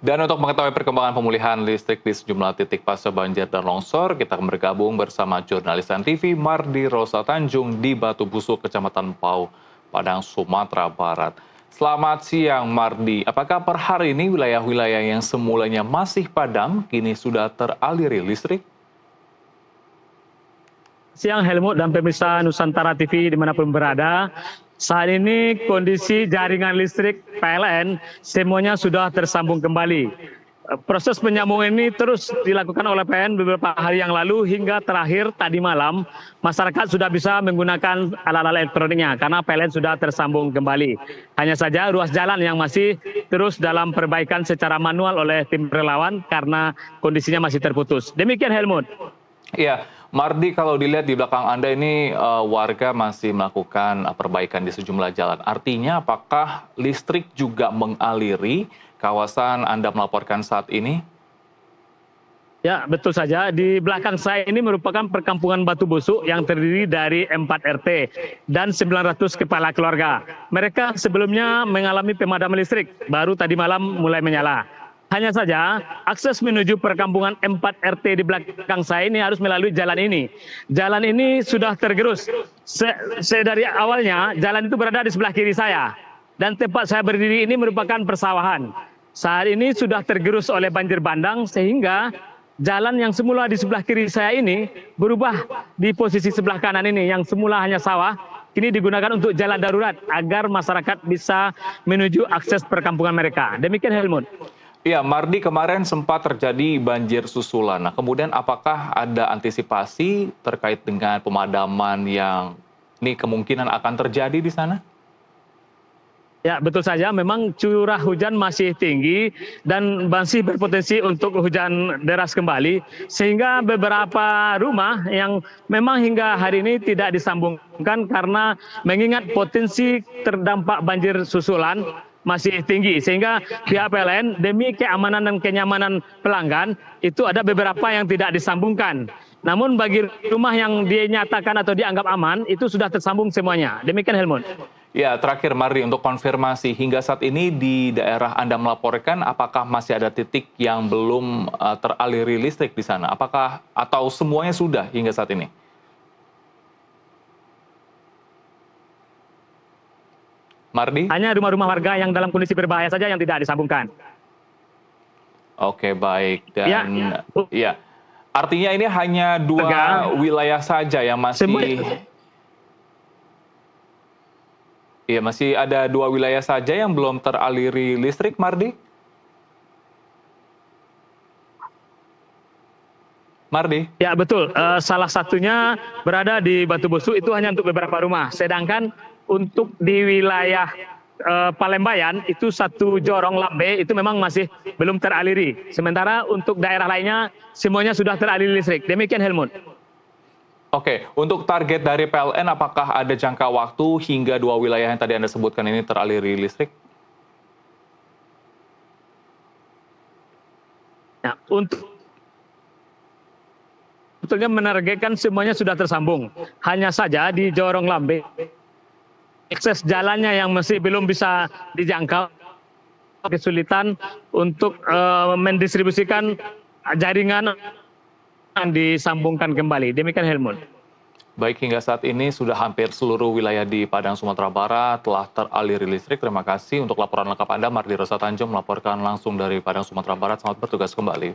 Dan untuk mengetahui perkembangan pemulihan listrik di sejumlah titik pasca banjir dan longsor, kita akan bergabung bersama jurnalis TV Mardi Rosa Tanjung di Batu Busuk, Kecamatan Pau, Padang, Sumatera Barat. Selamat siang Mardi, apakah per hari ini wilayah-wilayah yang semulanya masih padam kini sudah teraliri listrik? Siang Helmut dan pemirsa Nusantara TV dimanapun berada. Saat ini kondisi jaringan listrik PLN semuanya sudah tersambung kembali. Proses penyambungan ini terus dilakukan oleh PLN beberapa hari yang lalu hingga terakhir tadi malam masyarakat sudah bisa menggunakan alat-alat elektroniknya karena PLN sudah tersambung kembali. Hanya saja ruas jalan yang masih terus dalam perbaikan secara manual oleh tim relawan karena kondisinya masih terputus. Demikian Helmut. Iya, Mardi, kalau dilihat di belakang Anda ini warga masih melakukan perbaikan di sejumlah jalan. Artinya apakah listrik juga mengaliri kawasan Anda melaporkan saat ini? Ya, betul saja. Di belakang saya ini merupakan perkampungan Batu Busuk yang terdiri dari 4 RT dan 900 kepala keluarga. Mereka sebelumnya mengalami pemadaman listrik, baru tadi malam mulai menyala. Hanya saja akses menuju perkampungan 4 RT di belakang saya ini harus melalui jalan ini. Jalan ini sudah tergerus. Dari awalnya jalan itu berada di sebelah kiri saya. Dan tempat saya berdiri ini merupakan persawahan. Saat ini sudah tergerus oleh banjir bandang sehingga jalan yang semula di sebelah kiri saya ini berubah di posisi sebelah kanan ini yang semula hanya sawah. Kini digunakan untuk jalan darurat agar masyarakat bisa menuju akses perkampungan mereka. Demikian Helmut. Iya, Mardi, kemarin sempat terjadi banjir susulan. Nah, kemudian apakah ada antisipasi terkait dengan pemadaman yang ini kemungkinan akan terjadi di sana? Ya, betul saja. Memang curah hujan masih tinggi dan masih berpotensi untuk hujan deras kembali. Sehingga beberapa rumah yang memang hingga hari ini tidak disambungkan karena mengingat potensi terdampak banjir susulan masih tinggi, sehingga pihak PLN demi keamanan dan kenyamanan pelanggan itu ada beberapa yang tidak disambungkan. Namun bagi rumah yang dinyatakan atau dianggap aman itu sudah tersambung semuanya. Demikian Helmut. Ya, terakhir Mardi, untuk konfirmasi hingga saat ini di daerah Anda melaporkan apakah masih ada titik yang belum teraliri listrik di sana? Apakah atau semuanya sudah hingga saat ini? Mardi? Hanya rumah-rumah warga yang dalam kondisi berbahaya saja yang tidak disambungkan. Oke, baik. Dan ya, artinya ini hanya dua wilayah saja yang masih... Iya, masih ada dua wilayah saja yang belum teraliri listrik, Mardi? Mardi? Ya, betul. Salah satunya berada di Batu Busuk, itu hanya untuk beberapa rumah. Sedangkan untuk di wilayah Palembayan, itu satu jorong Lambe, itu memang masih belum teraliri. Sementara untuk daerah lainnya, semuanya sudah teraliri listrik. Demikian Helmut. Oke, untuk target dari PLN, apakah ada jangka waktu hingga dua wilayah yang tadi Anda sebutkan ini teraliri listrik? Ya, untuk sebetulnya menargetkan semuanya sudah tersambung. Hanya saja di Jorong Lambe, akses jalannya yang masih belum bisa dijangkau, kesulitan untuk mendistribusikan jaringan yang disambungkan kembali. Demikian Helmut. Baik, hingga saat ini sudah hampir seluruh wilayah di Padang, Sumatera Barat telah teraliri listrik. Terima kasih untuk laporan lengkap Anda, Mardi Rosa Tanjung melaporkan langsung dari Padang, Sumatera Barat. Selamat bertugas kembali.